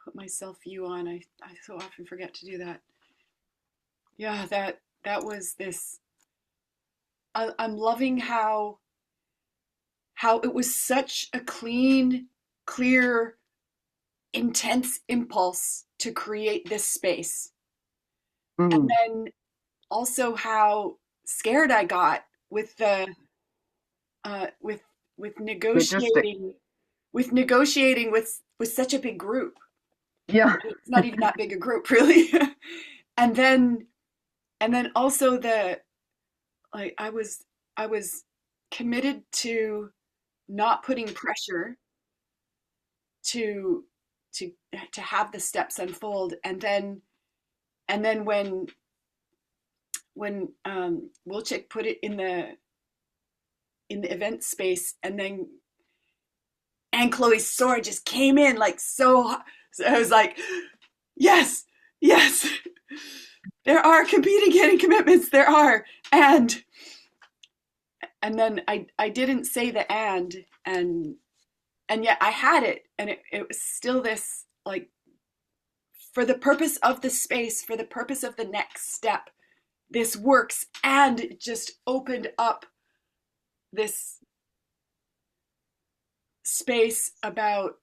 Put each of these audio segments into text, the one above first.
put my self view on. I so often forget to do that. Yeah, that was this. I'm loving how it was such a clean, clear, intense impulse to create this space. And Mm. then also how scared I got with the with Logistic. negotiating with such a big group. Yeah. It's not even that big a group, really. and then and then also the like I was committed to not putting pressure to to to have the steps unfold, and then when Wilczek put it in the event space, and then and Chloe's sword just came in like so I was like, yes, yes, there are competing getting commitments, there are, and then I didn't say the and yet I had it, and it was still this like, for the purpose of the space, for the purpose of the next step, this works, and it just opened up this space about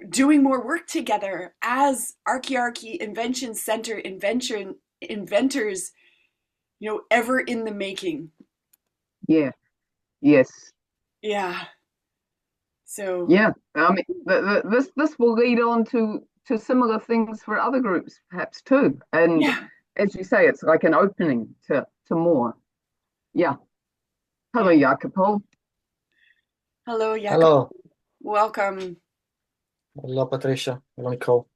doing more work together as Archiarchy Invention Center Inventors, ever in the making. Yeah. Yes. Yeah. So, Yeah. I mean, this will lead on to similar things for other groups, perhaps too. And yeah. as you say, it's like an opening to more. Yeah. Yeah. Hello, Jacopo. Hello, Jakob. Hello, Welcome. hello Patricia, hello Nicole.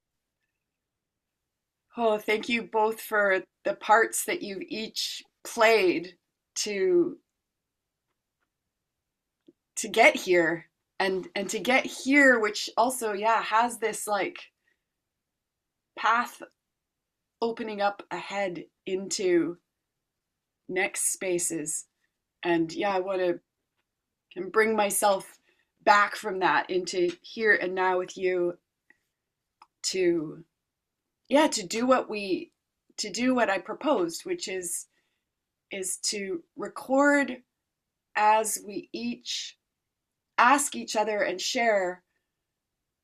Oh, thank you both for the parts that you've each played to to get here, and to get here, which also, yeah, has this like path opening up ahead into next spaces. And yeah, I want to can bring myself back from that into here and now with you to, yeah, to do what I proposed, which is to record as we each ask each other and share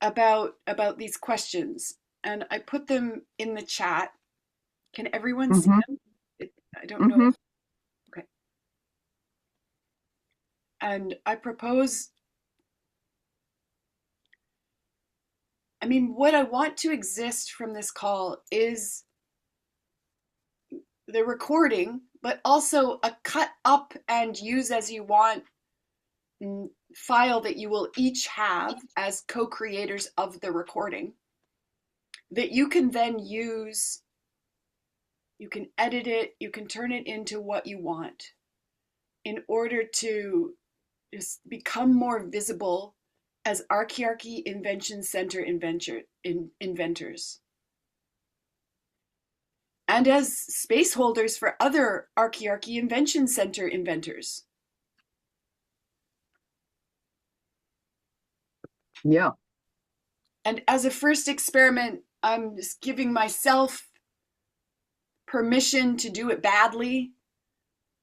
about these questions. And I put them in the chat. Can everyone see Mm-hmm. them? I don't know Mm-hmm. if, okay. And I propose, I mean, what I want to exist from this call is the recording, but also a cut up and use as you want file that you will each have as co-creators of the recording, that you can then use. You can edit it, you can turn it into what you want in order to just become more visible as Archiarchy Invention Center Inventors, and as space holders for other Archiarchy Invention Center inventors. Yeah. And as a first experiment, I'm just giving myself permission to do it badly,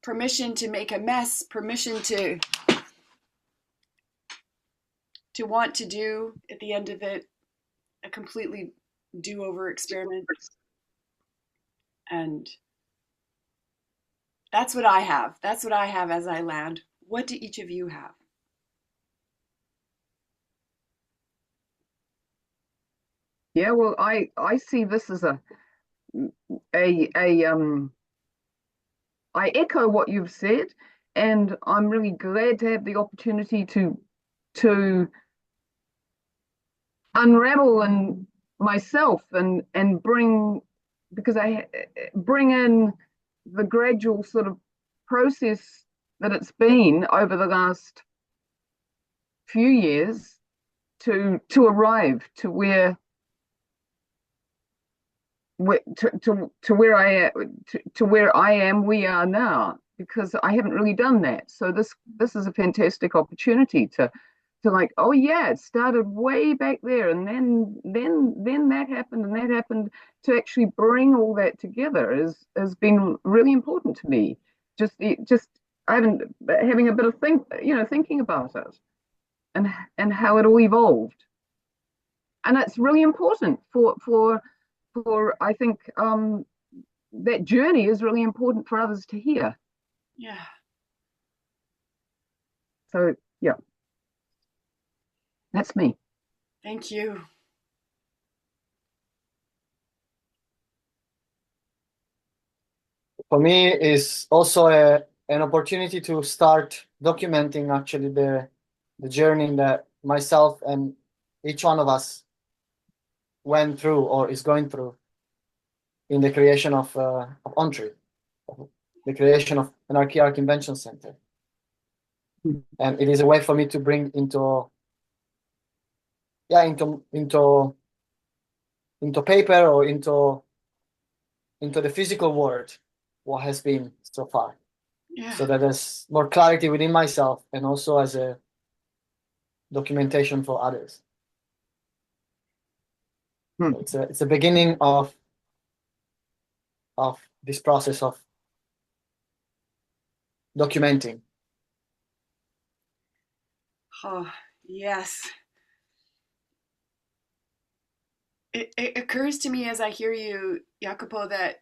permission to make a mess, permission to want to do at the end of it a completely do-over experiment. And that's what I have. That's what I have as I land. What do each of you have? Yeah. Well, I see this as a I echo what you've said, and I'm really glad to have the opportunity to unravel and myself and bring, because I bring in the gradual sort of process that it's been over the last few years to arrive to where I am, we are now, because I haven't really done that. So this is a fantastic opportunity to like, oh yeah, it started way back there, and then that happened and that happened. To actually bring all that together has been really important to me. Just I haven't having a bit of thinking about it and how it all evolved, and it's really important for I think that journey is really important for others to hear. Yeah. So yeah, that's me. Thank you. For me, is also an opportunity to start documenting actually the journey that myself and each one of us went through or is going through in the creation of OnTree, the creation of an Archiarchy Invention Center. And it is a way for me to bring into paper or into the physical world what has been so far. Yeah. So that there's more clarity within myself and also as a documentation for others. So it's a beginning of this process of documenting. Oh, yes. It occurs to me as I hear you, Jacopo, that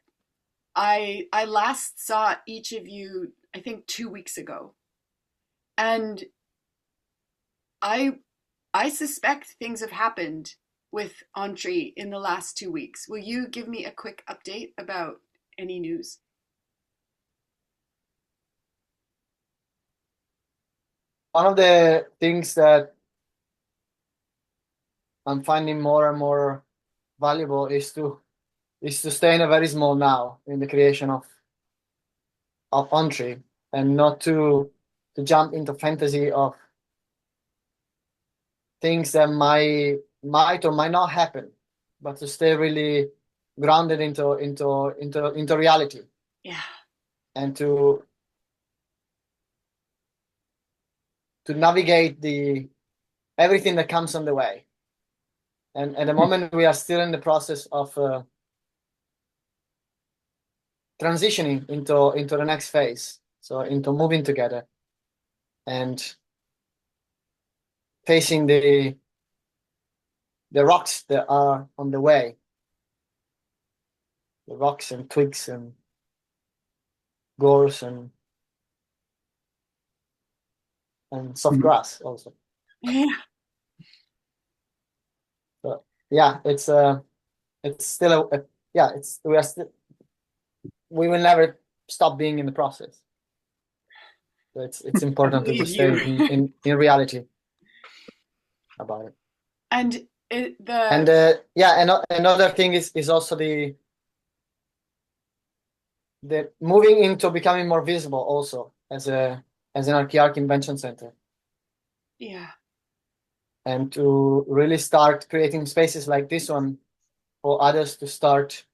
I last saw each of you, I think 2 weeks ago. And I suspect things have happened with OnTree in the last 2 weeks. Will you give me a quick update about any news? One of the things that I'm finding more and more valuable is to stay in a very small now in the creation of OnTree and not to jump into fantasy of things that might or might not happen, but to stay really grounded into reality. Yeah. And to navigate everything that comes on the way. And at the moment we are still in the process of transitioning into the next phase. So into moving together and facing the rocks that are on the way. The rocks and twigs and gorse and soft grass also. Yeah. So yeah, it's still we will never stop being in the process. So it's important to stay in reality about it. And another thing is also the moving into becoming more visible also as an Archiarchy Invention Center. Yeah. And to really start creating spaces like this one for others to start.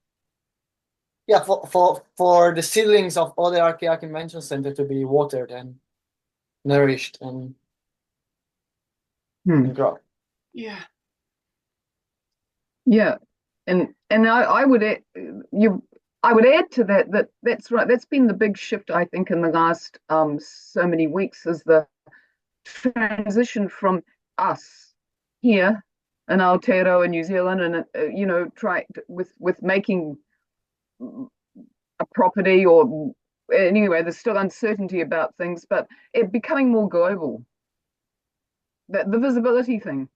Yeah, for the seedlings of other Archiarchy Invention Center to be watered and nourished and grow. Yeah. Yeah, and I would add, I would add to that's right. That's been the big shift I think in the last so many weeks is the transition from us here in Aotearoa, New Zealand, and try with making a property or anyway, there's still uncertainty about things, but it becoming more global. The visibility thing.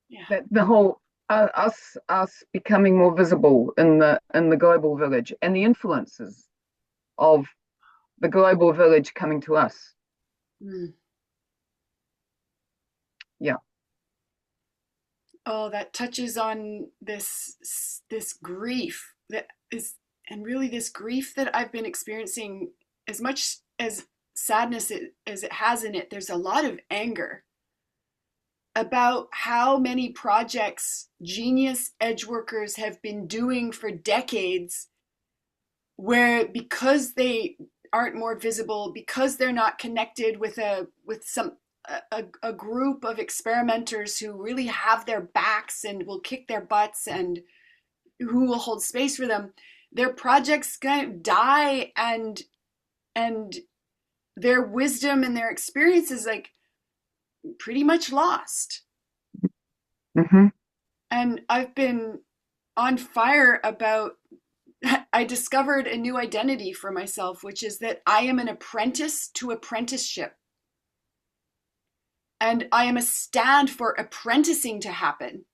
Yeah. That the whole us becoming more visible in the global village and the influences of the global village coming to us. Yeah. Oh, that touches on this grief that is, and really this grief that I've been experiencing. As much as sadness as it has in it, there's a lot of anger about how many projects genius edge workers have been doing for decades, where because they aren't more visible, because they're not connected with a group of experimenters who really have their backs and will kick their butts and who will hold space for them, their projects kind of die, and their wisdom and their experience is like pretty much lost. Mm-hmm. And I've been on fire about, I discovered a new identity for myself, which is that I am an apprentice to apprenticeship. And I am a stand for apprenticing to happen.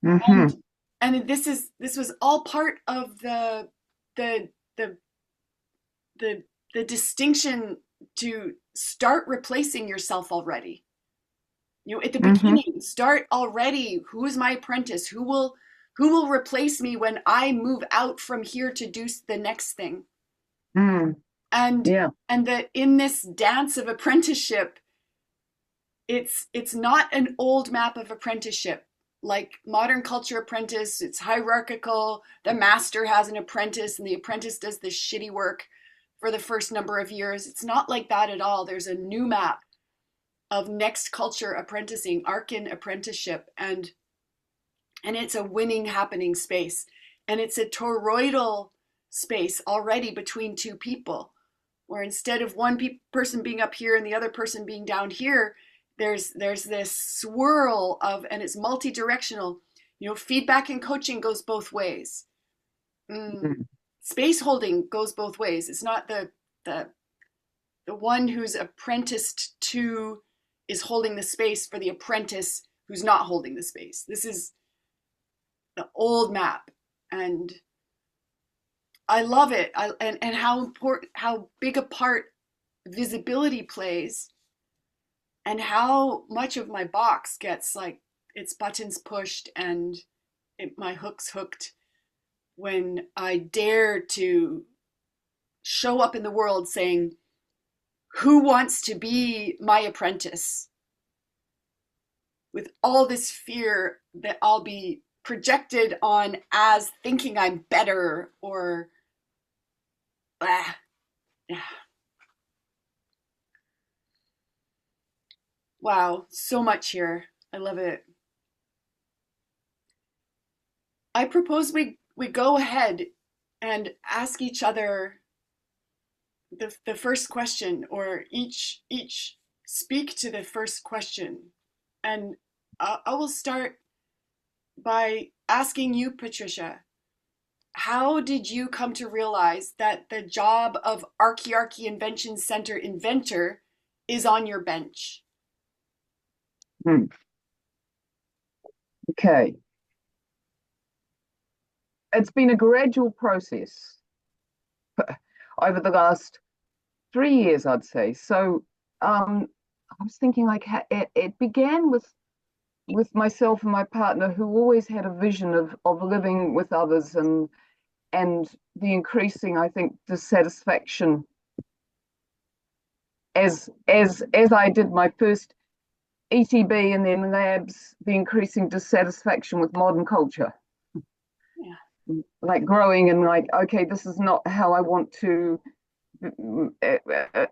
Mm-hmm. And this was all part of the the the the distinction to start replacing yourself already. You know, at the beginning, start already. Who is my apprentice? Who will replace me when I move out from here to do the next thing? Mm. And Yeah. and that in this dance of apprenticeship, it's not an old map of apprenticeship like modern culture apprentice. It's hierarchical. The master has an apprentice and the apprentice does the shitty work for the first number of years. It's not like that at all. There's a new map of next culture apprenticing, Archan apprenticeship, and it's a winning happening space, and it's a toroidal space already between two people, where instead of one person being up here and the other person being down here, there's this swirl of, and it's multi-directional. You know, feedback and coaching goes both ways. Space holding goes both ways. It's not the one who's apprenticed to is holding the space for the apprentice who's not holding the space. This is the old map, and I love it. And how big a part visibility plays, and how much of my box gets like its buttons pushed and my hooks hooked when I dare to show up in the world saying, who wants to be my apprentice? With all this fear that I'll be projected on as thinking I'm better or yeah. Wow, so much here. I love it. I propose we go ahead and ask each other the first question, or each speak to the first question. And I will start by asking you, Patricia, how did you come to realize that the job of Archiarchy Invention Center Inventor is on your bench? Okay. It's been a gradual process over the last 3 years, I'd say. So I was thinking like it began with myself and my partner, who always had a vision of living with others and the increasing, I think, dissatisfaction as I did my first ETB and then labs, the increasing dissatisfaction with modern culture. Yeah. Like growing and like, okay, this is not how I want to,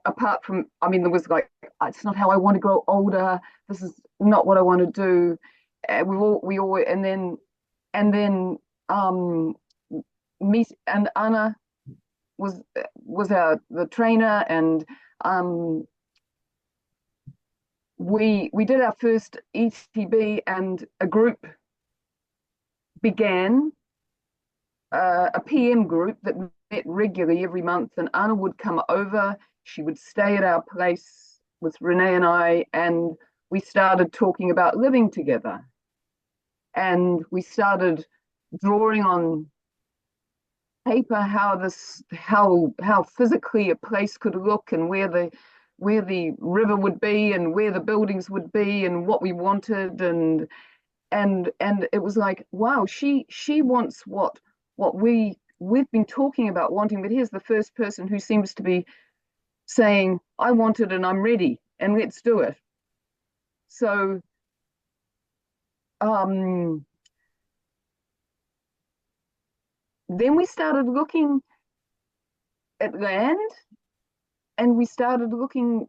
apart from, I mean, there was like, it's not how I want to grow older. This is not what I want to do. We all, and then me and Anna was the trainer, and we did our first ETB, and a group began, a PM group that met regularly every month, and Anna would come over. She would stay at our place with Renee and I, and we started talking about living together. And we started drawing on paper how physically a place could look, and where the river would be, and where the buildings would be, and what we wanted, and it was like, wow, she wants what we've been talking about wanting, but here's the first person who seems to be saying, I want it and I'm ready and let's do it. So then we started looking at land, and we started looking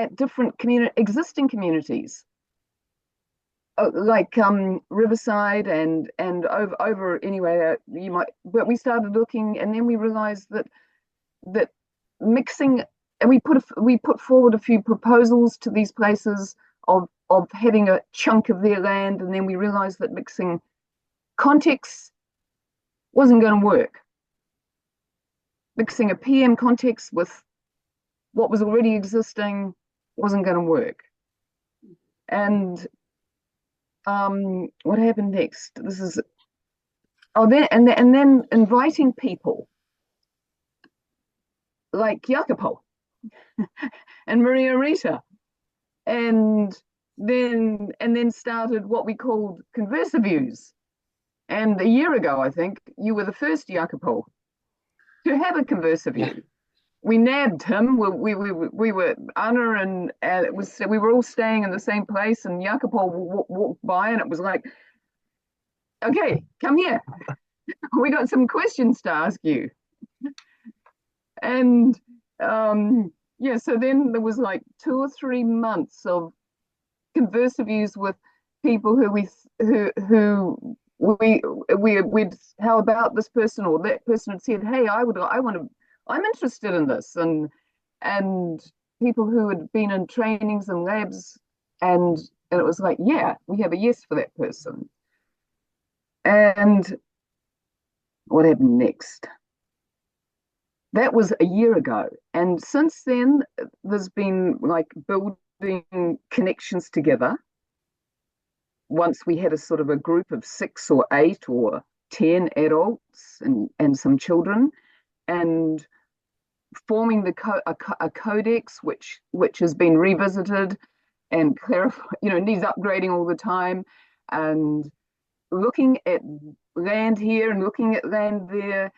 at different existing communities, like Riverside and over anyway. But we started looking, and then we realized that mixing, and we put forward a few proposals to these places of having a chunk of their land, and then we realized that mixing contexts wasn't going to work. Mixing a PM context with what was already existing wasn't going to work. And what happened next? Then inviting people like Jacopo and Maria Rita, and then started what we called Conversaviews. And a year ago, I think, you were the first Jacopo to have a Conversaview. Yeah. We nabbed him. We were Anna and we were all staying in the same place, and Jacopo walked by, and it was like, okay, come here. We got some questions to ask you. And yeah, so then there was like 2 or 3 months of Conversaviews with people we'd, how about this person, or that person had said, hey, I'm interested in this, and people who had been in trainings and labs, and it was like, yeah, we have a yes for that person. And what happened next? That was a year ago, and since then there's been like building connections together. Once we had a sort of a group of 6 or 8 or 10 adults and some children, and forming a codex which has been revisited and clarified, needs upgrading all the time, and looking at land here and looking at land there.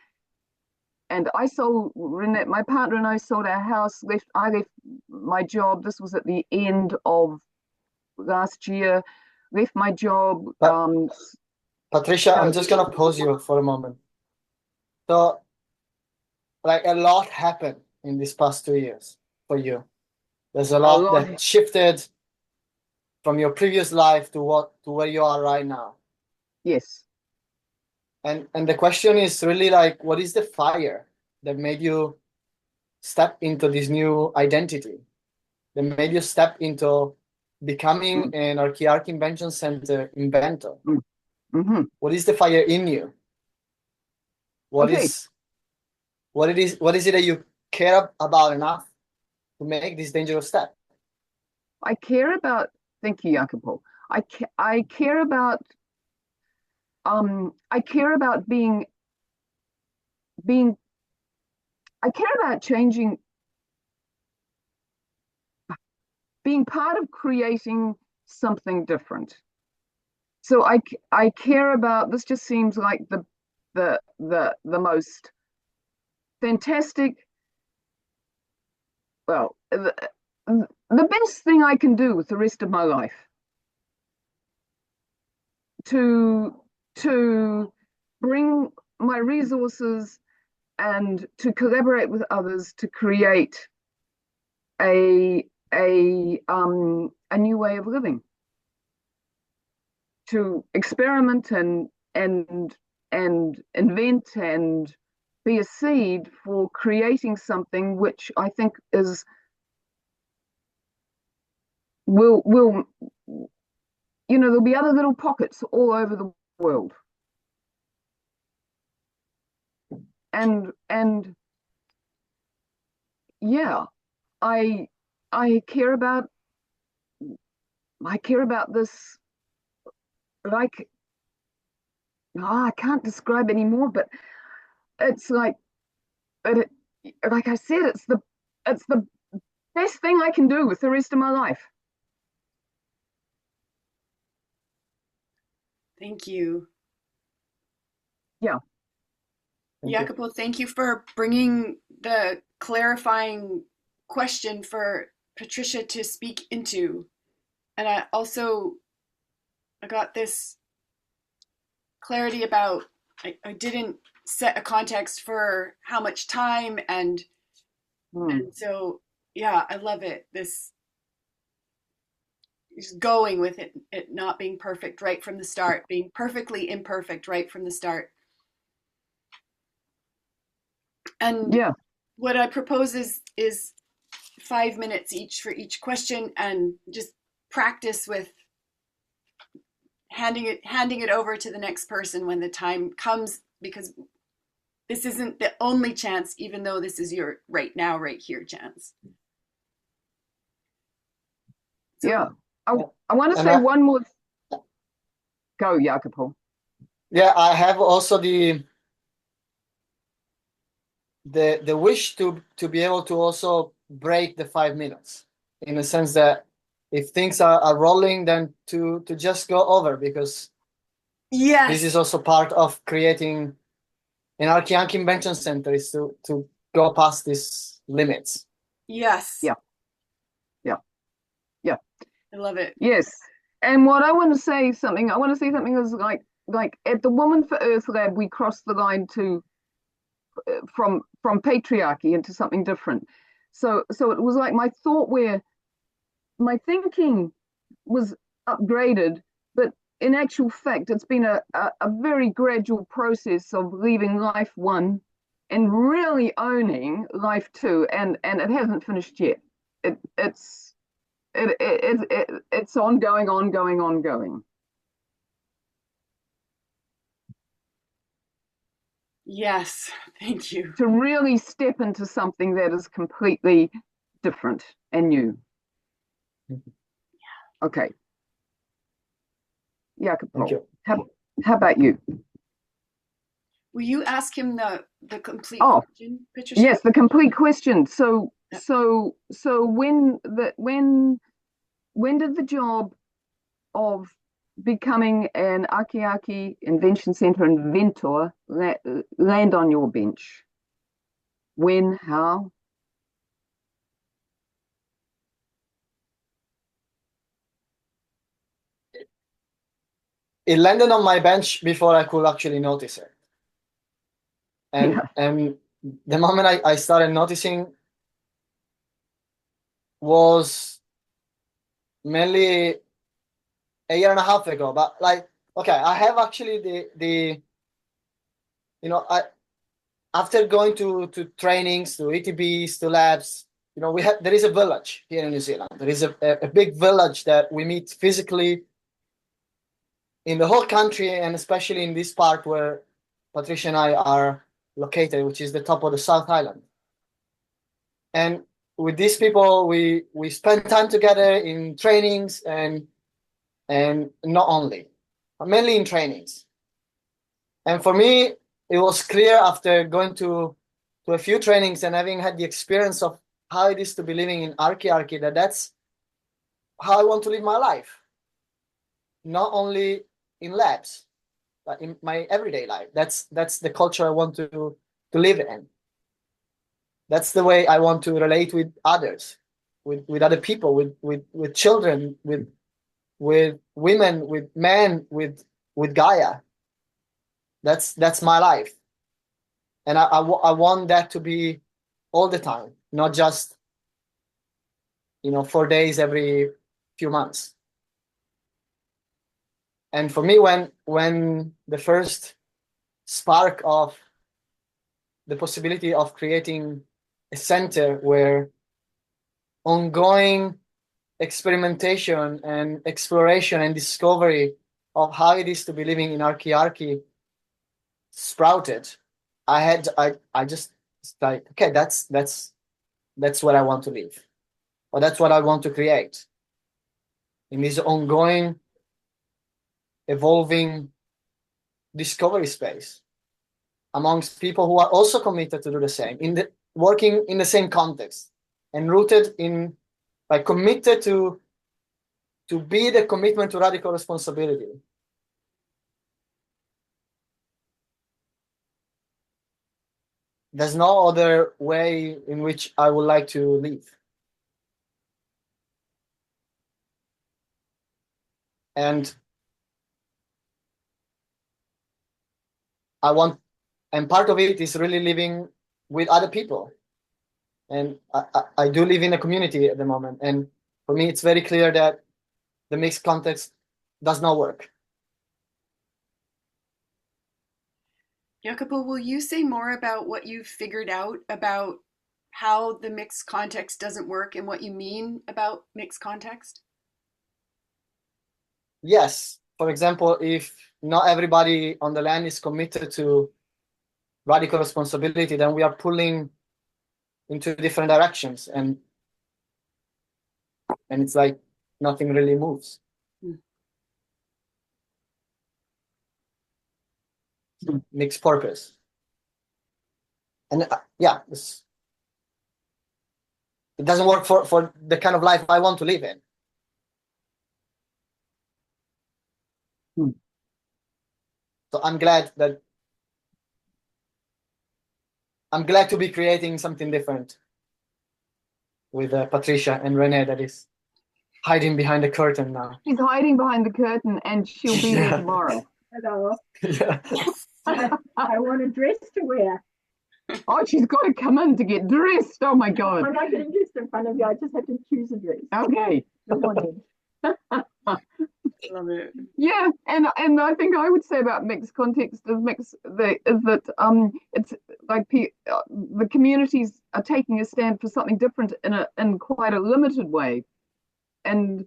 And I sold, Renette, my partner and I sold our house, I left my job. This was at the end of last year, left my job. Patricia, I'm just going to pause you for a moment. So, like, a lot happened in these past 2 years for you. There's a lot that shifted from your previous life to where you are right now. Yes. And the question is really like, what is the fire that made you step into this new identity? That made you step into becoming an Archiarchy Invention Center inventor? Mm-hmm. What is the fire in you? What is it that you care about enough to make this dangerous step? I care about, thank you, Jacopo. I care about I care about changing, being part of creating something different. So I care about, this just seems like the most fantastic, well, the best thing I can do with the rest of my life. To bring my resources and to collaborate with others to create a new way of living, to experiment and invent and be a seed for creating something which I think will there'll be other little pockets all over the world. And yeah, I care about this, like, I can't describe anymore, but it's like, like I said, it's the best thing I can do with the rest of my life. Thank you. Yeah. Jacopo, thank you for bringing the clarifying question for Patricia to speak into. And I got this clarity about, I didn't set a context for how much time and so, yeah, I love it. This just going with it not being perfect right from the start, being perfectly imperfect right from the start. And Yeah. what I propose is 5 minutes each for each question, and just practice with handing it over to the next person when the time comes, because this isn't the only chance, even though this is your right now, right here chance. So, Yeah. I want to And say one more. Go, Jacopo. yeah, I have also the wish to be able to also break the 5 minutes, in the sense that if things are rolling, then to just go over, because yes, this is also part of creating an Archan Invention Center, is to go past these limits. yes, Yeah. Yeah. Yeah. I love it. Yes. And what I want to say something is like at the Woman for Earth Lab, we crossed the line to from patriarchy into something different. So it was like my thinking was upgraded, but in actual fact, it's been a very gradual process of leaving life one and really owning life two, and it hasn't finished yet. It's ongoing. Yes, thank you. To really step into something that is completely different and new. Okay. Jacopo, Thank you. how about you? Will you ask him the complete question, Patricia? Yes, the complete question. So when did the job of becoming an Archiarchy Invention Center Inventor land on your bench? When? How? It landed on my bench before I could actually notice it. And the moment I started noticing was mainly a year and a half ago. But like, okay, I have actually I after going to trainings, to ETBs, to labs, there is a village here in New Zealand. There is a big village that we meet physically in the whole country, and especially in this part where Patricia and I are located, which is the top of the South Island. And with these people, we spend time together in trainings, and not only, but mainly in trainings. And for me, it was clear after going to a few trainings and having had the experience of how it is to be living in Archiarchy, that that's how I want to live my life. Not only in labs, but in my everyday life. That's the culture I want to live in. That's the way I want to relate with others, with other people, with children, with women, with men, with Gaia. That's my life. And I want that to be all the time, not just 4 days every few months. And for me, when the first spark of the possibility of creating a center where ongoing experimentation and exploration and discovery of how it is to be living in Archiarchy sprouted, I just like, okay, that's what I want to live, or that's what I want to create in this ongoing, evolving discovery space amongst people who are also committed to do the same, working in the same context, and rooted in, like, committed to be the commitment to radical responsibility. There's no other way in which I would like to live. And part of it is really living with other people. And I do live in a community at the moment. And for me, it's very clear that the mixed context does not work. Jacopo, will you say more about what you've figured out about how the mixed context doesn't work and what you mean about mixed context? Yes. For example, if not everybody on the land is committed to radical responsibility, then we are pulling into different directions, and it's like nothing really moves. Mixed purpose. And yeah, it doesn't work for the kind of life I want to live in. So I'm glad to be creating something different with Patricia and Renee that is hiding behind the curtain now. She's hiding behind the curtain, and she'll be there tomorrow. Hello. Yeah. I want a dress to wear. Oh, she's got to come in to get dressed. Oh my God. I'm not getting dressed in front of you. I just have to choose a dress. Okay. Come on in. Love it. Yeah, and I think I would say about mixed context is that it's like the communities are taking a stand for something different in quite a limited way, and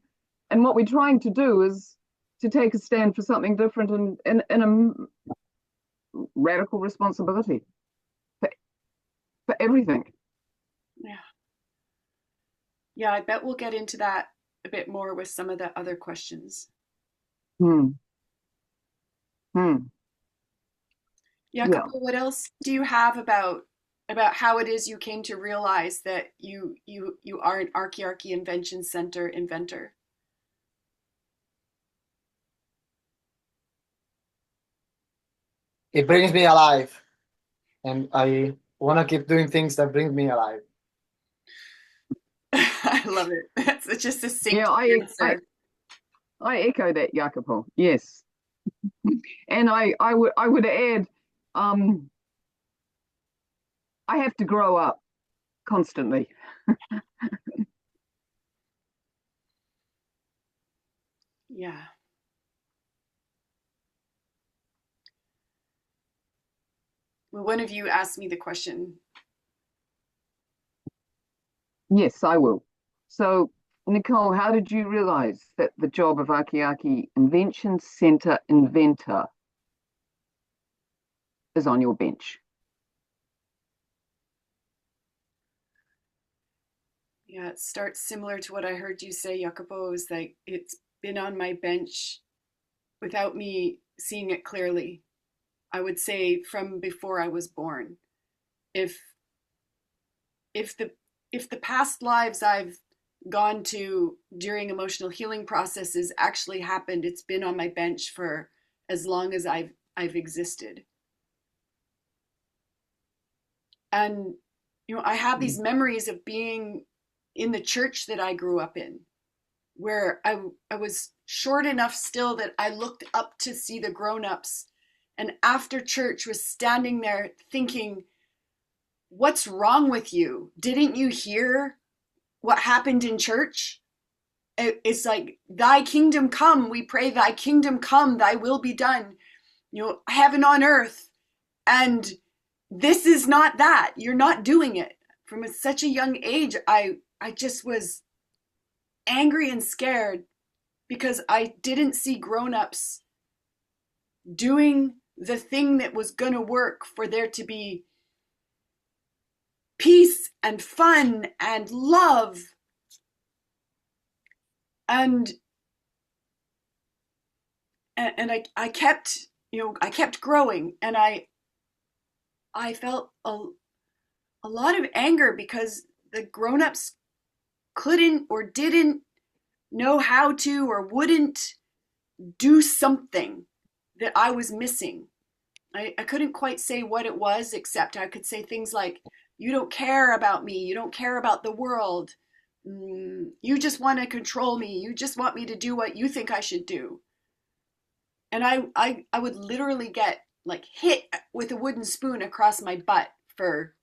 what we're trying to do is to take a stand for something different in a radical responsibility for everything. Yeah, I bet we'll get into that a bit more with some of the other questions. Jacopo, what else do you have about how it is you came to realize that you are an Archiarchy Invention Center inventor? It brings me alive, and I want to keep doing things that bring me alive. I love it. That's just a succinct answer. I echo that, Jacopo. Yes, and I would add, I have to grow up constantly. Yeah. Well, one of you asked me the question. Yes, I will. So, Nicole, how did you realize that the job of Archiarchy Invention Center Inventor is on your bench? Yeah, it starts similar to what I heard you say, Jacopo, is like it's been on my bench without me seeing it clearly. I would say from before I was born. If the past lives I've gone to during emotional healing processes actually happened, it's been on my bench for as long as I've existed. And I have these memories of being in the church that I grew up in, where I was short enough still that I looked up to see the grown-ups, and after church was standing there thinking, what's wrong with you? Didn't you hear what happened in church? It's like, thy kingdom come, we pray, thy kingdom come, thy will be done, heaven on earth. And this is not that. You're not doing it. From such a young age, I just was angry and scared because I didn't see grown-ups doing the thing that was going to work for there to be peace and fun and love. And I kept growing, and I felt a lot of anger because the grown-ups couldn't or didn't know how to or wouldn't do something that I was missing. I couldn't quite say what it was, except I could say things like, you don't care about me, you don't care about the world, you just want to control me, you just want me to do what you think I should do. And I would literally get like hit with a wooden spoon across my butt for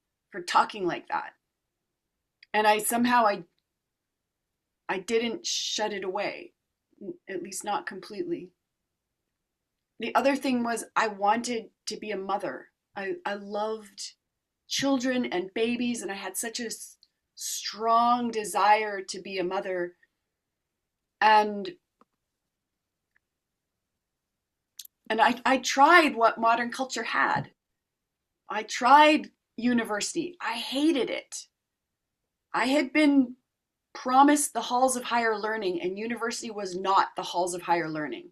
talking like that. And I didn't shut it away. at least not completely. The other thing was I wanted to be a mother. I loved children and babies, and I had such a strong desire to be a mother. And I tried what modern culture had. I tried university. I hated it. I had been promised the halls of higher learning, and university was not the halls of higher learning.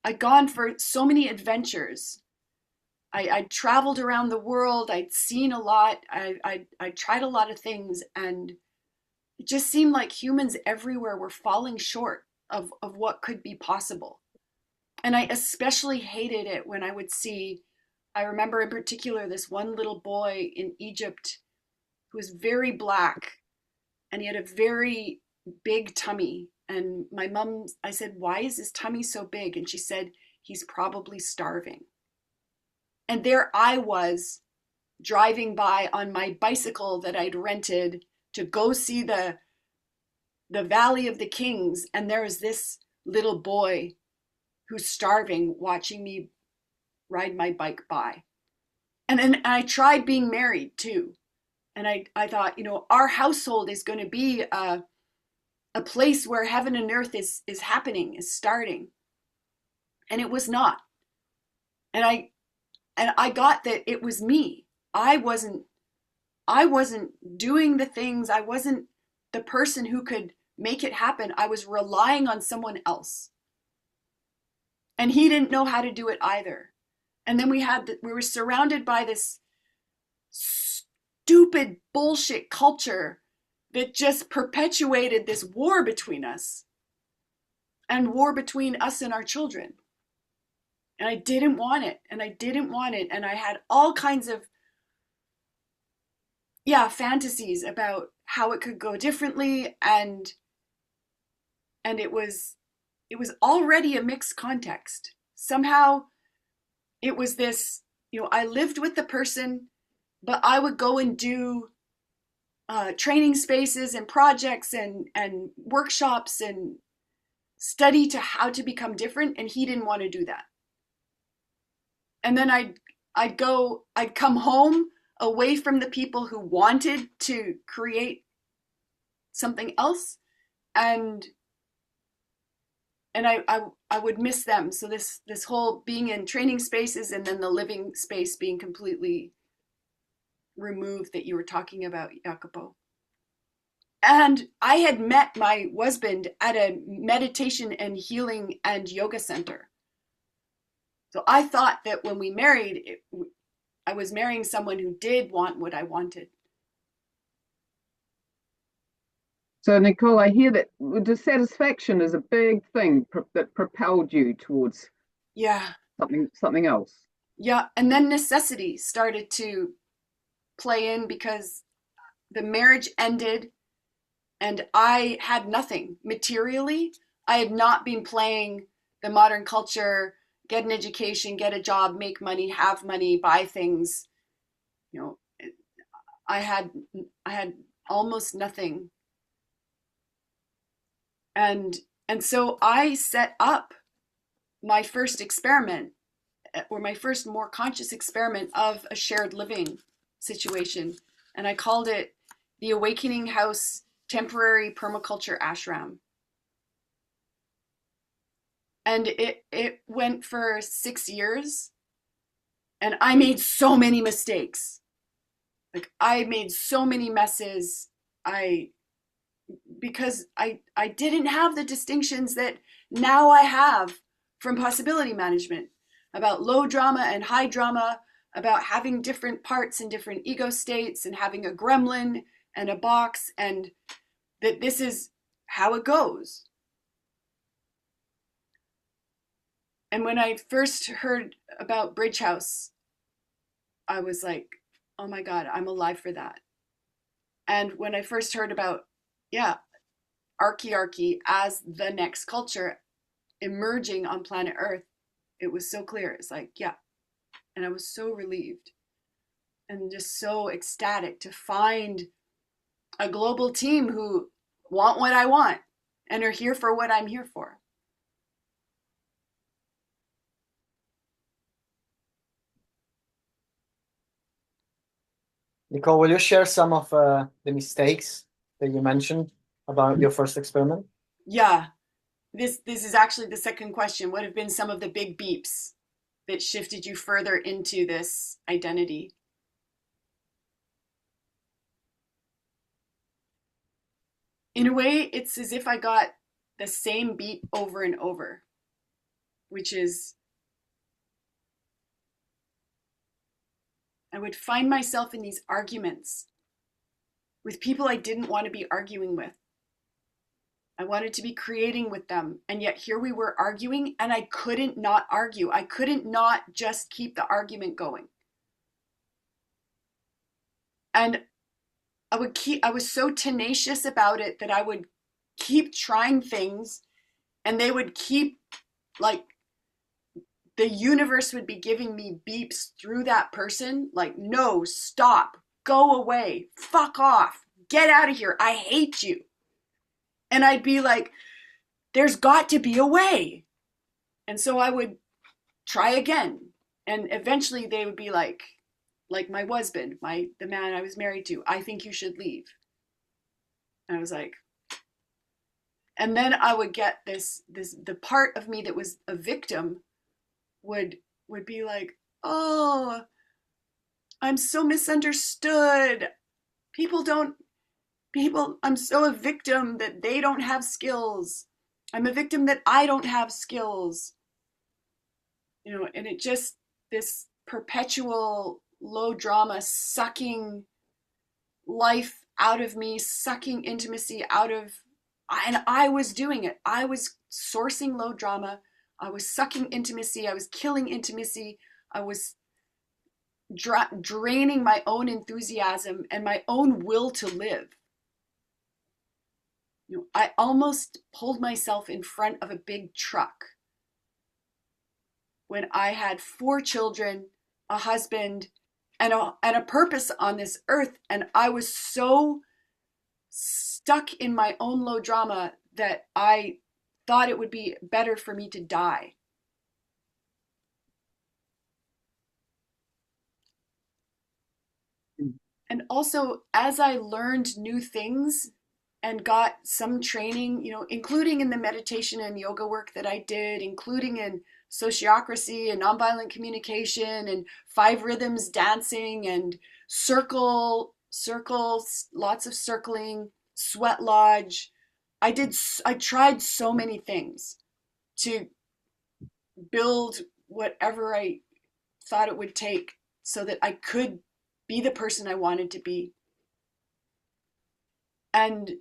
I'd gone for so many adventures. I'd traveled around the world. I'd seen a lot. I tried a lot of things, and it just seemed like humans everywhere were falling short of what could be possible. And I especially hated it when I would see, I remember in particular this one little boy in Egypt who was very black, and he had a very big tummy. And my mom, I said, why is his tummy so big? And she said, he's probably starving. And there I was driving by on my bicycle that I'd rented to go see the Valley of the Kings. And there was this little boy who's starving watching me ride my bike by. And then I tried being married too. And I thought, our household is going to be a place where heaven and earth is happening, is starting. And it was not. And I got that it was me. I wasn't doing the things. I wasn't the person who could make it happen. I was relying on someone else. And he didn't know how to do it either. And then we were surrounded by this stupid bullshit culture that just perpetuated this war between us and war between us and our children. And I didn't want it. And I had all kinds of, fantasies about how it could go differently. And it was already a mixed context. Somehow it was this, I lived with the person, but I would go and do training spaces and projects and workshops and study to how to become different, and he didn't want to do that. And then I'd come home away from the people who wanted to create something else, and I would miss them. So this whole being in training spaces and then the living space being completely removed that you were talking about, Jacopo. And I had met my husband at a meditation and healing and yoga center. So I thought that when we married, I was marrying someone who did want what I wanted. So, Nicole, I hear that dissatisfaction is a big thing that propelled you towards something else. Yeah, and then necessity started to play in because the marriage ended and I had nothing materially. I had not been playing the modern culture, get an education, get a job, make money, have money, buy things. I had almost nothing. And so I set up my first experiment, or my first more conscious experiment of a shared living situation. And I called it the Awakening House Temporary Permaculture Ashram. And it went for 6 years. And I made so many mistakes. Like I made so many messes. Because I didn't have the distinctions that now I have from possibility management about low drama and high drama, about having different parts and different ego states and having a gremlin and a box, and that this is how it goes. And when I first heard about Bridge House, I was like, oh my God, I'm alive for that. And when I first heard about, Archiarchy as the next culture emerging on planet Earth, it was so clear. It's like, and I was so relieved and just so ecstatic to find a global team who want what I want and are here for what I'm here for. Nicole, will you share some of the mistakes that you mentioned about your first experiment? Yeah, this is actually the second question. What have been some of the big beeps that shifted you further into this identity? In a way, it's as if I got the same beep over and over, which is I would find myself in these arguments with people I didn't want to be arguing with. I wanted to be creating with them, and yet here we were arguing, and I couldn't not argue. I couldn't not just keep the argument going. And I was so tenacious about it that I would keep trying things, and they would keep, like, the universe would be giving me beeps through that person, like, no, stop, go away, fuck off, get out of here, I hate you. And I'd be like, there's got to be a way. And so I would try again. And eventually they would be like my husband, the man I was married to, I think you should leave. And I was like, and then I would get the part of me that was a victim would be like, oh, I'm so misunderstood. I'm so a victim that they don't have skills. I'm a victim that I don't have skills. You know, and it just, this perpetual low drama sucking life out of me, sucking intimacy out of, and I was doing it. I was sourcing low drama. I was sucking intimacy. I was killing intimacy. I was draining my own enthusiasm and my own will to live. You know, I almost pulled myself in front of a big truck when I had 4 children, a husband, and a purpose on this earth. And I was so stuck in my own low drama that I thought it would be better for me to die. And also, as I learned new things and got some training, you know, including in the meditation and yoga work that I did, including in sociocracy and nonviolent communication and 5 rhythms dancing and circles, lots of circling, sweat lodge. I tried so many things to build whatever I thought it would take so that I could be the person I wanted to be. And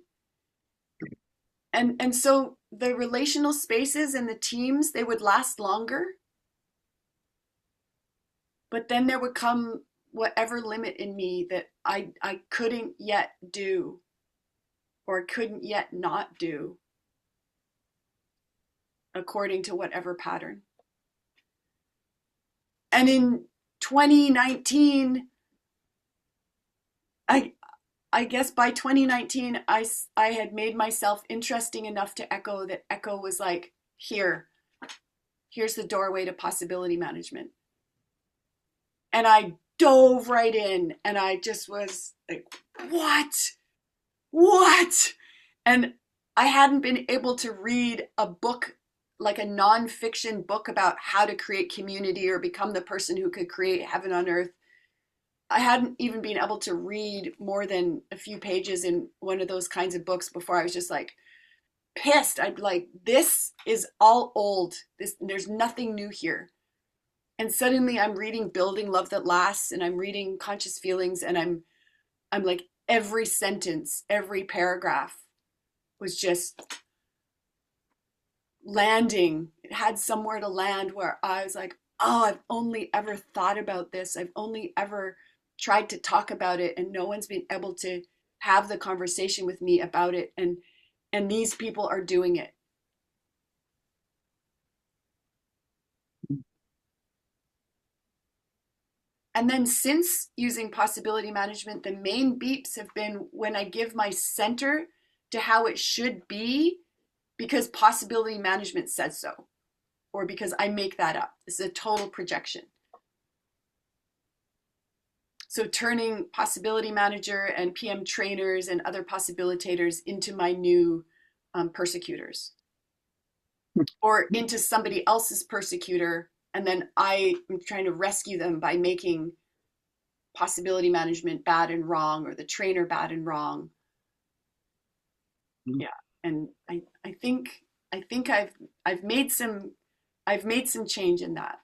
so the relational spaces and the teams, they would last longer. But then there would come whatever limit in me that I couldn't yet do or couldn't yet not do according to whatever pattern. And in 2019, I guess by 2019, I had made myself interesting enough to Echo that Echo was like, here's the doorway to possibility management. And I dove right in and I just was like, what? And I hadn't been able to read a book, like a nonfiction book about how to create community or become the person who could create heaven on earth. I hadn't even been able to read more than a few pages in one of those kinds of books before I was just like pissed. I'd be like, this is all old. There's nothing new here. And suddenly I'm reading Building Love That Lasts and I'm reading Conscious Feelings and I'm like, every sentence, every paragraph was just landing. It had somewhere to land where I was like, oh, I've only ever thought about this. I've only ever tried to talk about it and no one's been able to have the conversation with me about it. And these people are doing it. And then since using possibility management, the main beeps have been when I give my center to how it should be because possibility management says so, or because I make that up. This is a total projection. So turning possibility manager and PM trainers and other possibilitators into my new persecutors, or into somebody else's persecutor, and then I am trying to rescue them by making possibility management bad and wrong, or the trainer bad and wrong. Yeah, and I think I've made some change in that,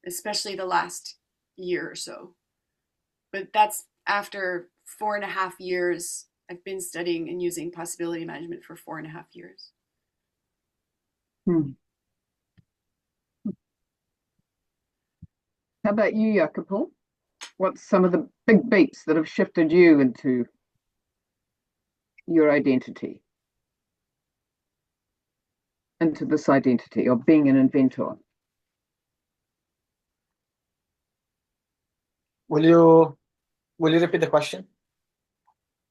especially the last year or so. But that's after 4.5 years. I've been studying and using possibility management for 4.5 years. Hmm. How about you, Jacopo? What's some of the big beats that have shifted you into your identity, into this identity of being an inventor? Will you repeat the question,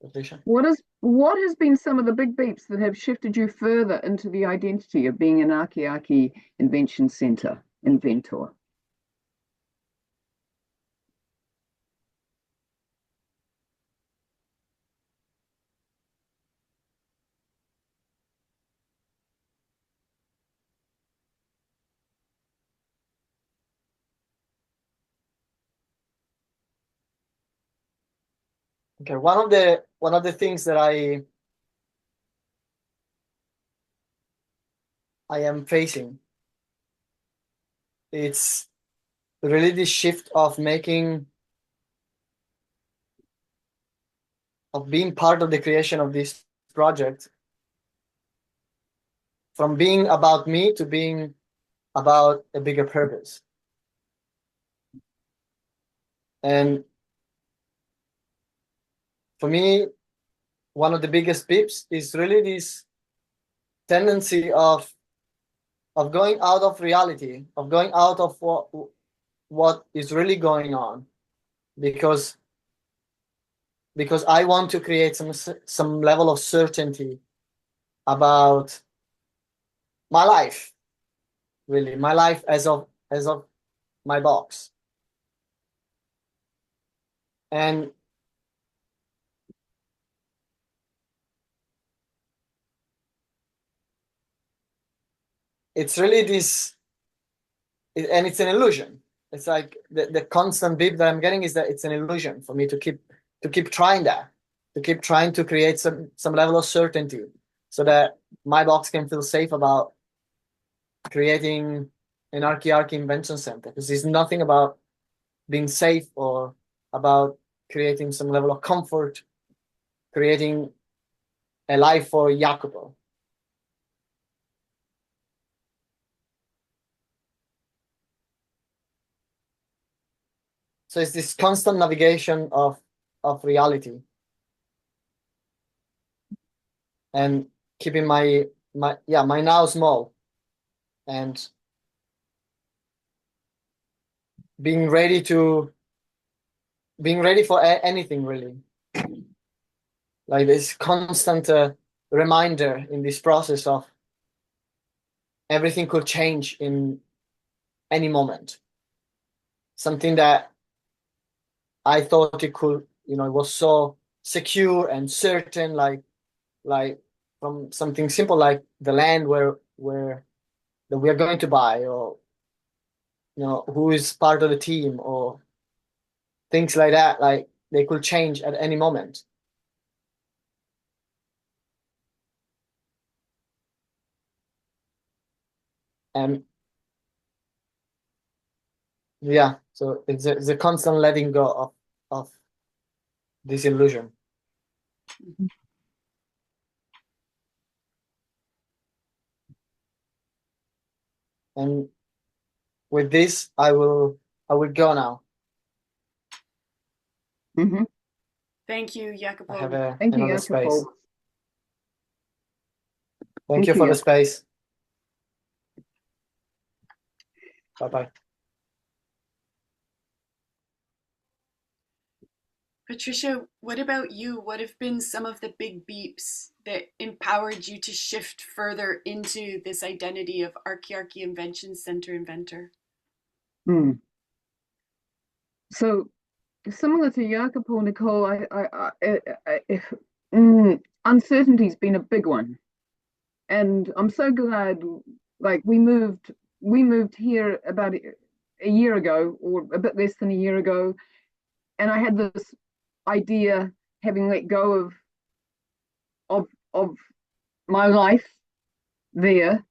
Patricia? What has been some of the big beats that have shifted you further into the identity of being an Archiarchy Invention Center inventor? Okay, one of the things that I am facing, it's really this shift of being part of the creation of this project, from being about me to being about a bigger purpose. And for me, one of the biggest pips is really this tendency of going out of reality, of going out of what is really going on, because I want to create some level of certainty about my life, really my life as of my box. And it's really this, and it's an illusion. It's like the constant beep that I'm getting is that it's an illusion for me to keep trying that, to keep trying to create some level of certainty so that my box can feel safe about creating an Archiarchy Invention Center, because it's nothing about being safe or about creating some level of comfort, creating a life for Jacopo. So it's this constant navigation of reality, and keeping my now small, and being ready for anything, really. Like this constant reminder in this process of everything could change in any moment. Something that I thought it could, it was so secure and certain, like from something simple like the land that we are going to buy, or who is part of the team, or things like that, like they could change at any moment. And yeah, so it's a constant letting go of this illusion. And with this, I will go now. Mm-hmm. Thank you, Jacopo. I have Thank you, another space. Jacopo. Thank you for the space. Bye-bye. Patricia, what about you? What have been some of the big beeps that empowered you to shift further into this identity of Archiarchy Invention Center Inventor? Hmm. So similar to Jacopo, Nicole, uncertainty's been a big one, and I'm so glad. Like we moved here about a year ago, or a bit less than a year ago, and I had this idea, having let go of my life there,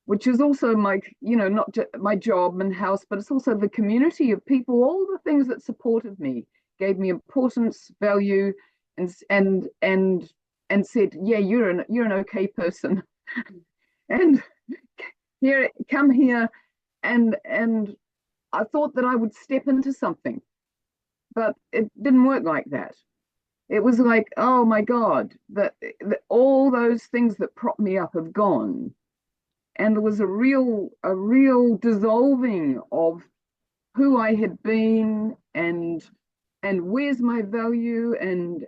which is also my, not just my job and house, but it's also the community of people, all the things that supported me, gave me importance, value, and said, yeah, you're an okay person. And come here, and I thought that I would step into something, but it didn't work like that. It was like, oh my God, that all those things that propped me up have gone. And there was a real dissolving of who I had been, and where's my value, and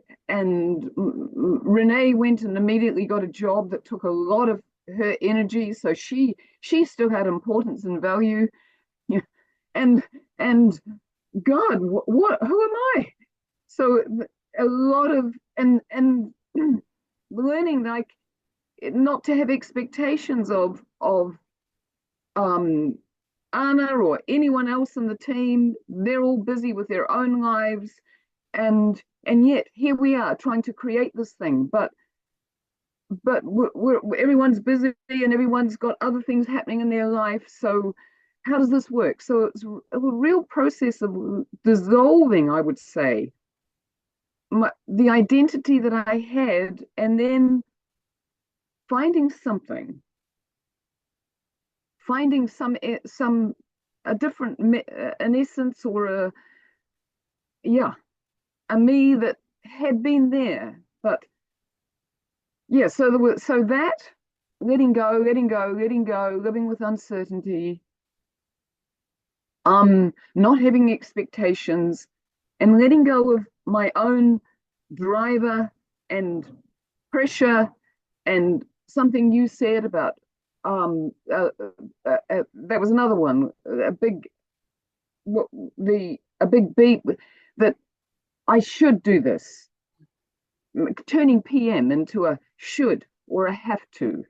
Renee went and immediately got a job that took a lot of her energy, so she still had importance and value. Yeah. And God, what who am I? So a lot of, and learning, like, not to have expectations of Anna or anyone else in the team. They're all busy with their own lives, and yet here we are trying to create this thing, but everyone's busy and everyone's got other things happening in their life. So how does this work? So it's a real process of dissolving, I would say, the identity that I had, and then finding something, finding a different, an essence, or a me that had been there. But yeah, so that letting go, living with uncertainty, not having expectations, and letting go of my own driver and pressure, and something you said about that was another one, a big beat, that I should do this, turning PM into a should or a have to,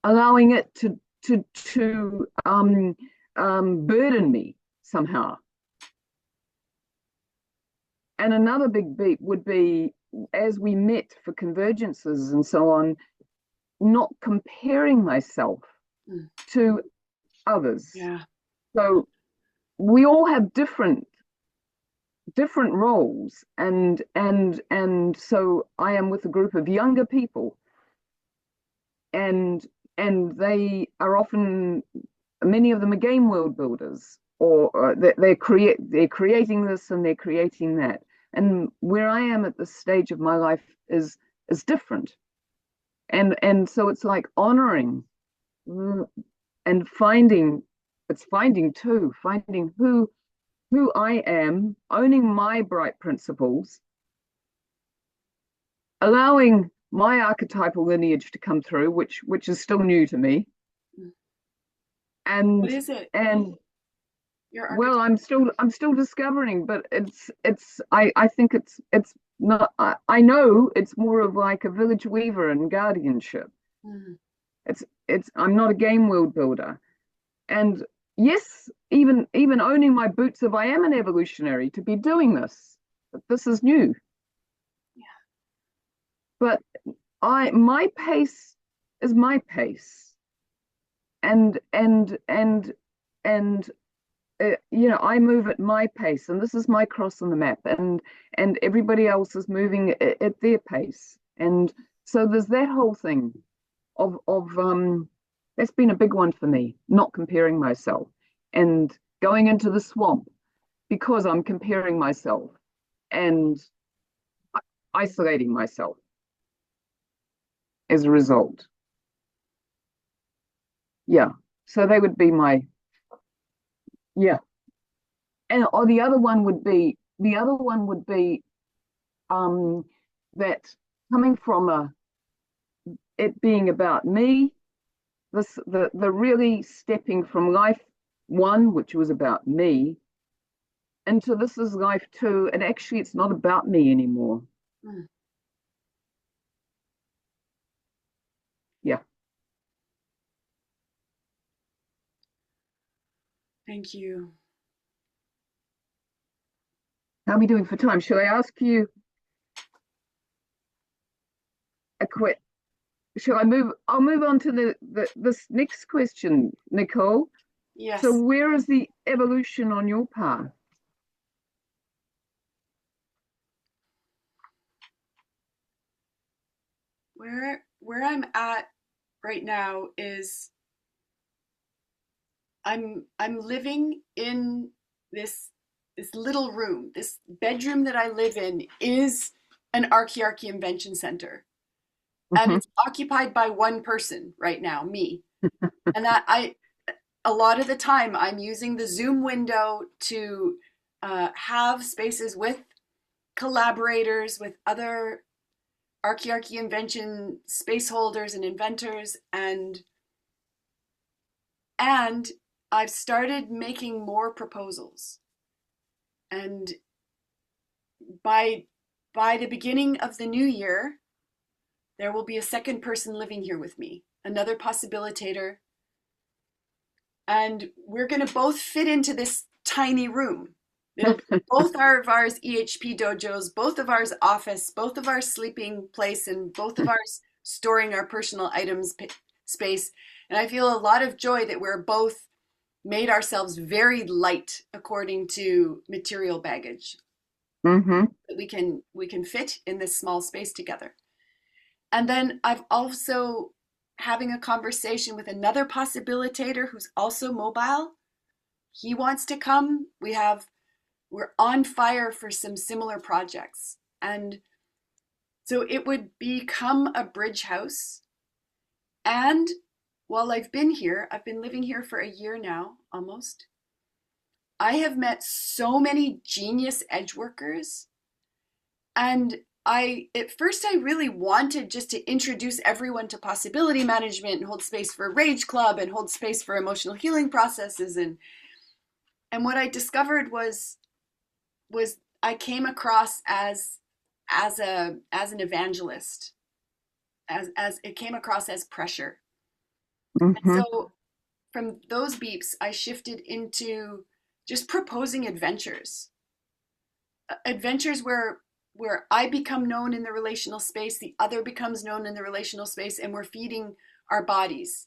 allowing it to burden me somehow. And another big beat would be, as we met for convergences and so on, not comparing myself to others. Yeah. So we all have different roles, and so I am with a group of younger people, and they are often, many of them are game world builders, or they're creating this and they're creating that. And where I am at this stage of my life is different. And so it's like honoring and finding who I am, owning my bright principles, allowing my archetypal lineage to come through, which is still new to me. And what is it? And well, I'm still discovering, but I think it's not, I know it's more of like a village weaver and guardianship. I'm not a game world builder. And yes, even owning my boots of I am an evolutionary to be doing this, but this is new. Yeah. But my pace is my pace, and I move at my pace, and this is my cross on the map, and everybody else is moving at their pace. And so there's that whole thing of that's been a big one for me, not comparing myself and going into the swamp because I'm comparing myself and isolating myself as a result. Yeah, so they would be my, yeah. And or the other one would be the other one would be that coming from it being about me, the really stepping from life one, which was about me, into this is life two, and actually it's not about me anymore. Mm. Yeah. Thank you. How are we doing for time? Shall I ask you a quick? Shall I move? I'll move on to this next question, Nicole. Yes. So where is the evolution on your path? Where I'm at right now is I'm living in this little room. This bedroom that I live in is an Archiarchy Invention Center. And it's occupied by one person right now, me. And a lot of the time I'm using the Zoom window to have spaces with collaborators, with other Archiarchy Invention space holders and inventors, and I've started making more proposals. And by the beginning of the new year, there will be a second person living here with me, another possibilitator. And we're going to both fit into this tiny room. It'll be both of ours EHP dojos, both of ours office, both of our sleeping place, and both of ours storing our personal items space. And I feel a lot of joy that we're both made ourselves very light according to material baggage. Mm-hmm. That we can fit in this small space together. And then I've also having a conversation with another possibilitator who's also mobile. He wants to come. We're on fire for some similar projects. And so it would become a bridge house. And while I've been here, I've been living here for a year now, almost. I have met so many genius edge workers. And at first I really wanted just to introduce everyone to possibility management and hold space for Rage Club and hold space for emotional healing processes. And what I discovered was I came across as an evangelist, as it came across as pressure. Mm-hmm. And so from those beeps, I shifted into just proposing adventures where I become known in the relational space, the other becomes known in the relational space, and we're feeding our bodies,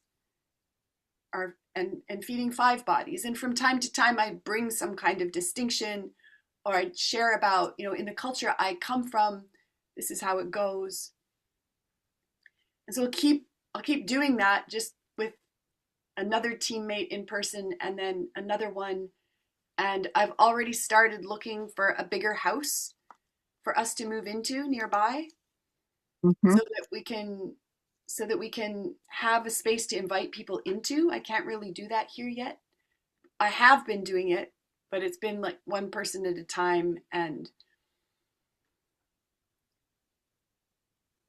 and feeding 5 bodies. And from time to time, I bring some kind of distinction, or I share about, in the culture I come from, this is how it goes. And so I'll keep doing that, just with another teammate in person, and then another one. And I've already started looking for a bigger house for us to move into nearby, Mm-hmm. so that we can have a space to invite people into. I can't really do that here yet. I have been doing it, but it's been like one person at a time. And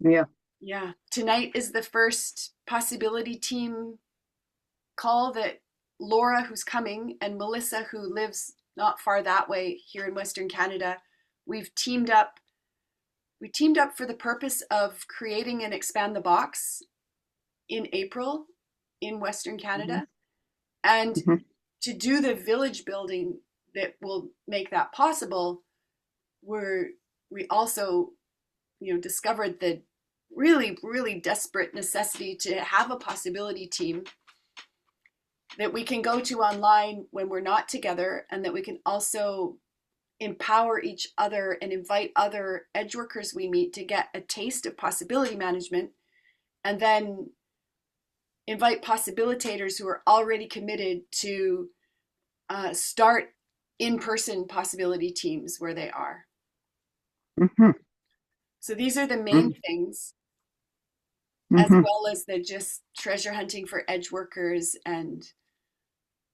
yeah, tonight is the first possibility team call that Laura, who's coming, and Melissa, who lives not far that way here in Western Canada, we've teamed up. We teamed up for the purpose of creating an Expand the Box in April in Western Canada. And to do the village building that will make that possible, we also, discovered the really, really desperate necessity to have a possibility team that we can go to online when we're not together, and that we can also empower each other and invite other edge workers we meet to get a taste of possibility management, and then invite possibilitators who are already committed to start in-person possibility teams where they are. Mm-hmm. So these are the main things, as well as the just treasure hunting for edge workers and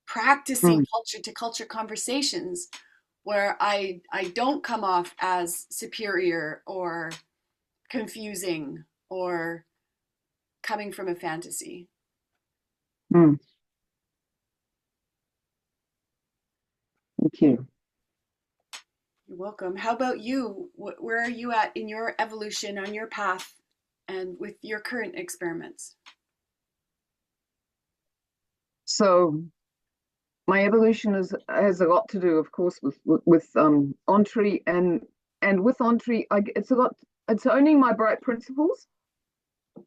practicing culture to culture conversations where I don't come off as superior or confusing or coming from a fantasy. Mm, thank you. You're welcome. How about you? Where are you at in your evolution on your path and with your current experiments? So my evolution has a lot to do, of course, with OnTree and with OnTree, it's owning my bright principles.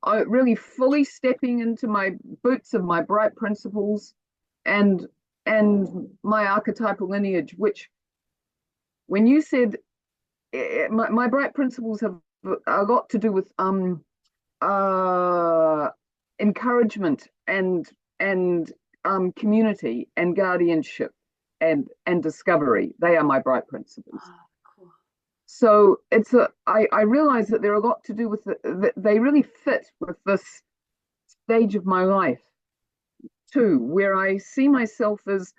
I really fully stepping into my boots of my bright principles and my archetypal lineage, which when you said my bright principles have a lot to do with encouragement and community and guardianship and discovery. They are my bright principles. Oh, cool. So I realize that they're a lot to do with they really fit with this stage of my life too, where I see myself as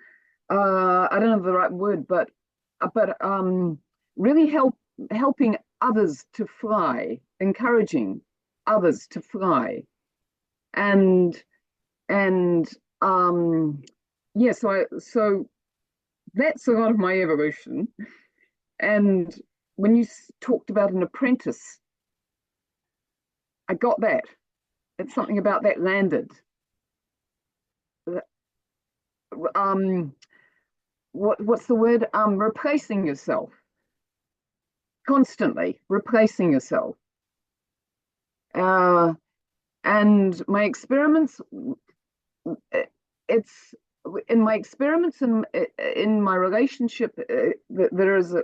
I don't have the right word, but really helping others to fly, encouraging others to fly, and yeah. So that's a lot of my evolution. And when you talked about an apprentice, I got that. It's something about that landed. What's the word? Replacing yourself. Constantly replacing yourself. And my experiments, it's in my experiments and in my relationship, there is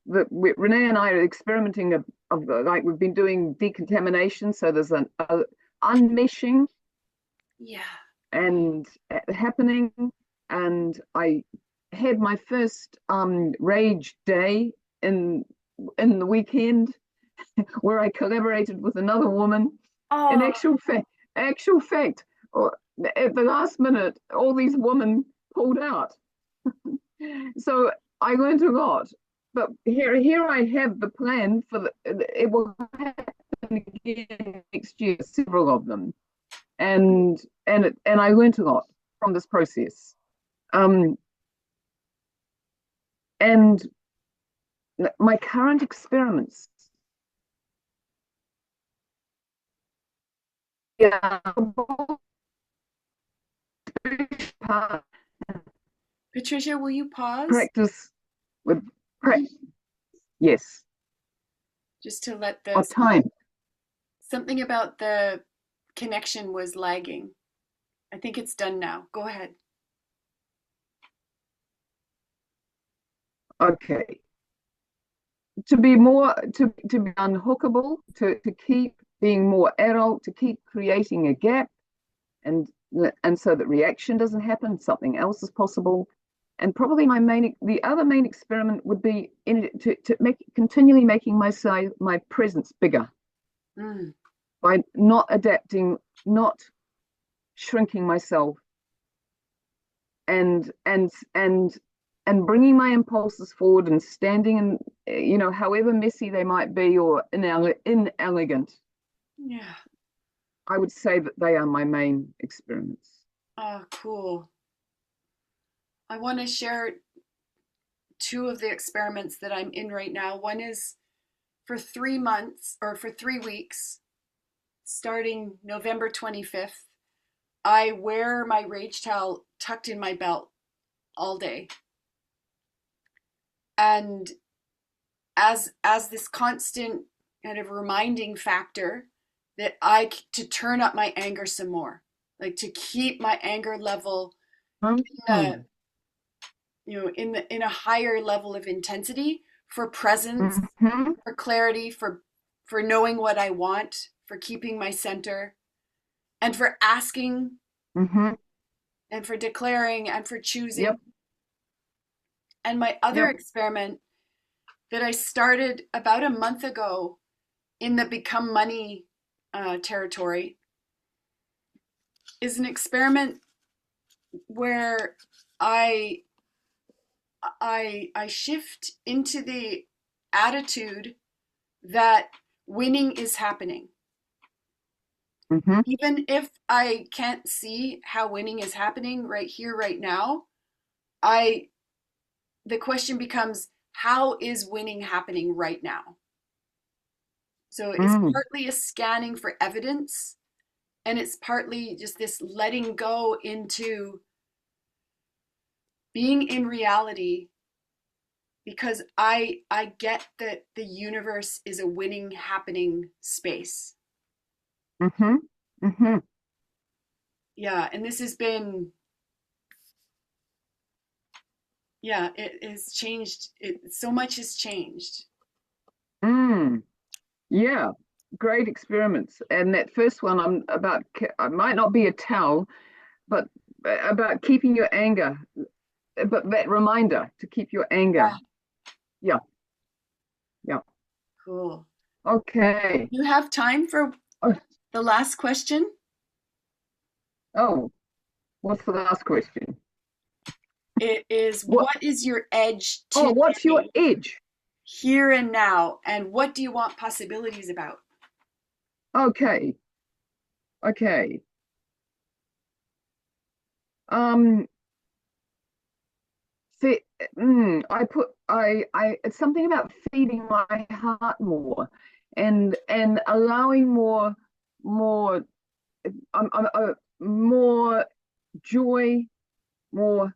Renee and I are experimenting of like we've been doing decontamination. So there's an unmeshing, Yeah, and happening. And I had my first rage day in the weekend where I collaborated with another woman. oh. In actual fact, at the last minute, all these women pulled out. So I learned a lot. But here I have the plan for it will happen again next year, several of them, and I learned a lot from this process. And my current experiments. Yeah, Patricia, will you pause practice with practice. Yes. just to let Or this time. something about the connection was lagging. I think it's done now. Go ahead. Okay. To be unhookable, to keep being more adult, to keep creating a gap, and so that reaction doesn't happen, something else is possible. And probably the other main experiment would be to continually making my presence bigger by not adapting, not shrinking myself, and bringing my impulses forward and standing in, however messy they might be or inelegant. Yeah. I would say that they are my main experiments. Oh, cool. I want to share two of the experiments that I'm in right now. One is for 3 months or for 3 weeks, starting November 25th. I wear my rage towel tucked in my belt all day. And as this constant kind of reminding factor that to turn up my anger some more, like to keep my anger level in a higher level of intensity for presence, for clarity, for knowing what I want, for keeping my center, and for asking, and for declaring, and for choosing. Yep. And my other experiment that I started about a month ago in the Become Money territory is an experiment where I I shift into the attitude that winning is happening. Mm-hmm. Even if I can't see how winning is happening right here, right now, I the question becomes, how is winning happening right now? So it's Mm. partly a scanning for evidence, and it's partly just this letting go into being in reality, because I get that the universe is a winning happening space. Mm-hmm. Mm-hmm. Yeah, and this has been, yeah, it has changed. So much has changed. Mm. Yeah. Great experiments. And that first one, I might not be a tell, but about keeping your anger, but that reminder to keep your anger. Yeah, Yeah. Yeah. cool. Okay. You have time for Oh, the last question? oh, what's the last question? It is, What? what is your edge Oh, what's your today, edge? here and now, and what do you want possibilities about? Okay. Okay. Um, see, it's something about feeding my heart more, and allowing more, more joy, more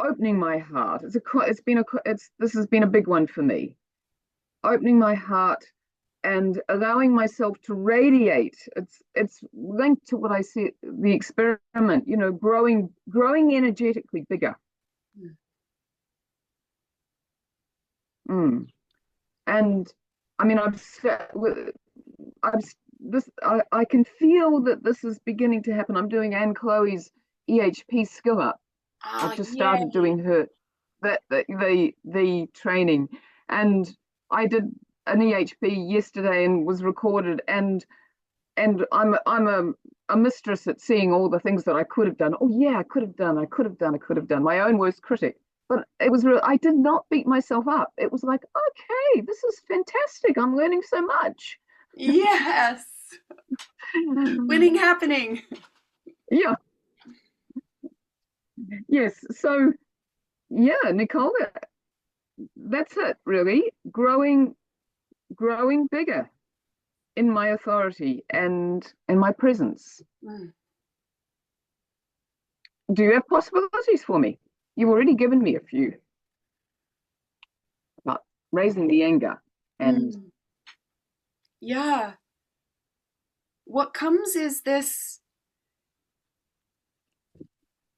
opening my heart. This has been a big one for me. Opening my heart and allowing myself to radiate. It's linked to what I see, the experiment, growing energetically bigger. Mm. And I mean, I've I can feel that this is beginning to happen. I'm doing Anne Chloe's EHP skill up. I've Ah, just started yay. doing her the training, and I did an EHP yesterday and was recorded, and I'm a mistress at seeing all the things that I could have done. Oh yeah, I could have done, I could have done, I could have done. My own worst critic. But it was real. I did not beat myself up. It was like, okay, this is fantastic. I'm learning so much. Yes. Winning happening. Yeah. Yes. So yeah, Nicole, that's it really. Growing bigger in my authority and in my presence. Mm. Do you have possibilities for me? You've already given me a few about raising the anger and Mm. Yeah. What comes is this,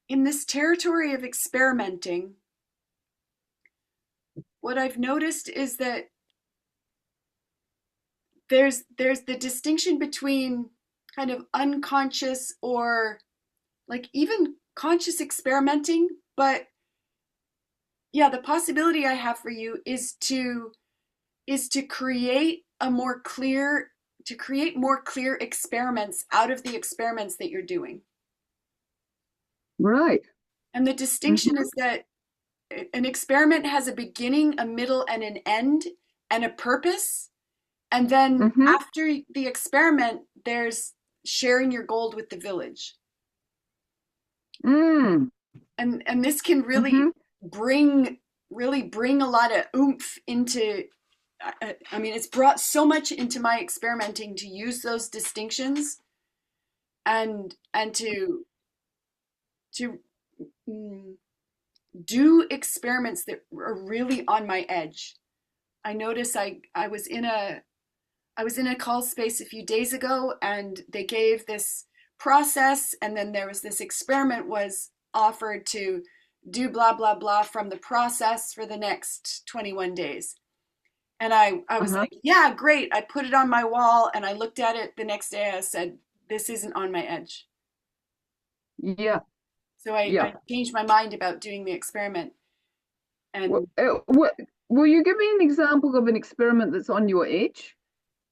in this territory of experimenting, what I've noticed is that there's the distinction between kind of unconscious or like even conscious experimenting, but yeah, the possibility I have for you is to create a more clear to create more clear experiments out of the experiments that you're doing. right. And the Mm-hmm. distinction is that an experiment has a beginning, a middle, and an end, and a purpose. And then Mm-hmm. after the experiment, there's sharing your gold with the village. Mm. And this can Mm-hmm. really bring a lot of oomph into, I mean, it's brought so much into my experimenting to use those distinctions and to do experiments that are really on my edge. I noticed I was in a call space a few days ago, and they gave this process, and then there was this experiment was offered to do blah blah blah from the process for the next 21 days. And I was Uh-huh. like, yeah, great. I put it on my wall, and I looked at it the next day. I said, this isn't on my edge. Yeah. So Yeah. I changed my mind about doing the experiment. What, And will you give me an example of an experiment that's on your edge?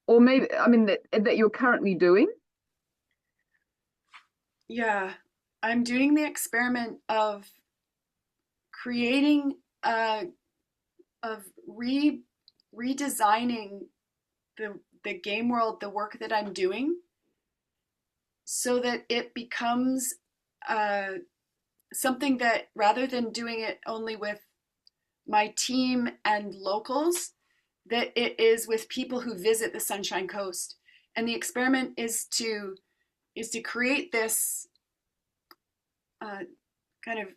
Or maybe, I mean, that you're currently doing? yeah, I'm doing the experiment of creating of redesigning the game world, the work that I'm doing, so that it becomes something that, rather than doing it only with my team and locals, that it is with people who visit the Sunshine Coast. And the experiment is to create this kind of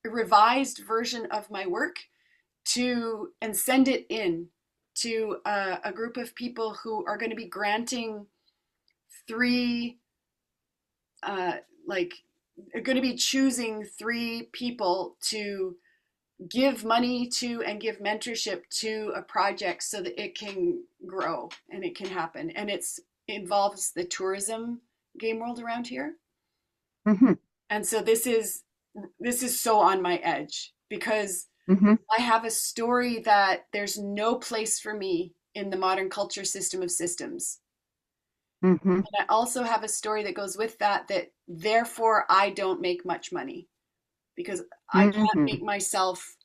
revised version of my work and send it in to a group of people who are going to be granting are going to be choosing 3 people to give money to and give mentorship to a project so that it can grow and it can happen. And it involves the tourism game world around here. Mm-hmm. And so this is so on my edge, because Mm-hmm. I have a story that there's no place for me in the modern culture system of systems. Mm-hmm. And I also have a story that goes with that therefore I don't make much money, because I can't Mm-hmm. make myself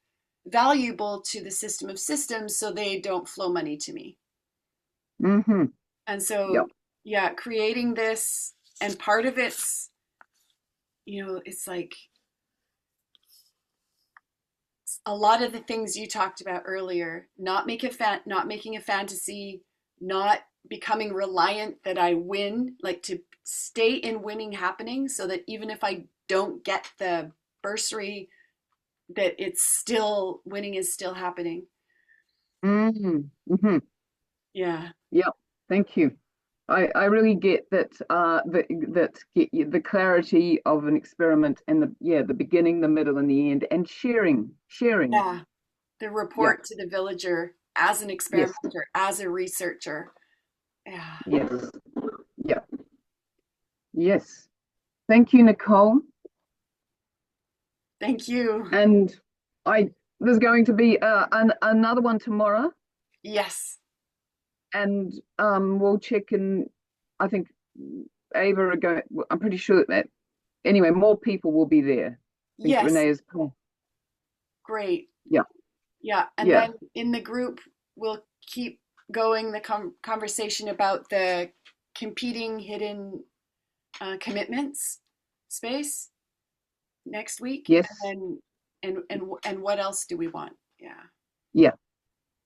valuable to the system of systems, so they don't flow money to me. Mm-hmm. And so, Yep. yeah, creating this, and part of it's, it's like a lot of the things you talked about earlier, not making a fantasy, not becoming reliant that I win, like to stay in winning happening, so that even if I don't get the bursary, that it's still, winning is still happening. Mm-hmm. Mm-hmm. Yeah. Yep. Thank you. I really get that the clarity of an experiment, and the beginning, the middle, and the end, and sharing. Yeah. The report to the villager as an experimenter, Yes. as a researcher. Yeah. Yes. Yeah. Yes. Thank you, Nicole. Thank you. And there's going to be another one tomorrow, Yes. and we'll check in. I think Ava are going. I'm pretty sure that anyway, more people will be there. I think Yes. Renee is. Great. Yeah. Yeah. And Yeah. then in the group, we'll keep going the conversation about the competing hidden commitments space next week. Yes. And what else do we want? Yeah. Yeah.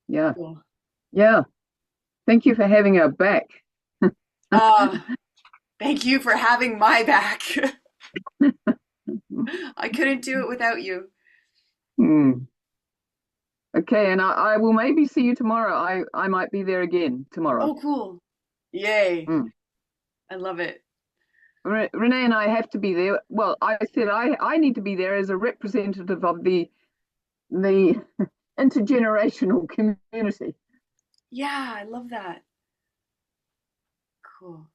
Yeah. Cool. Yeah. Thank you for having her back. Thank you for having my back. I couldn't do it without you. Okay, and I will maybe see you tomorrow. I might be there again tomorrow. Oh, cool. Yay. I love it. Renee and I have to be there. Well, I said I need to be there as a representative of the intergenerational community. Yeah, I love that. Cool.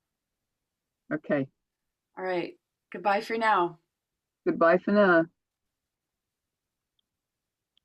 Okay. All right. Goodbye for now. Goodbye for now.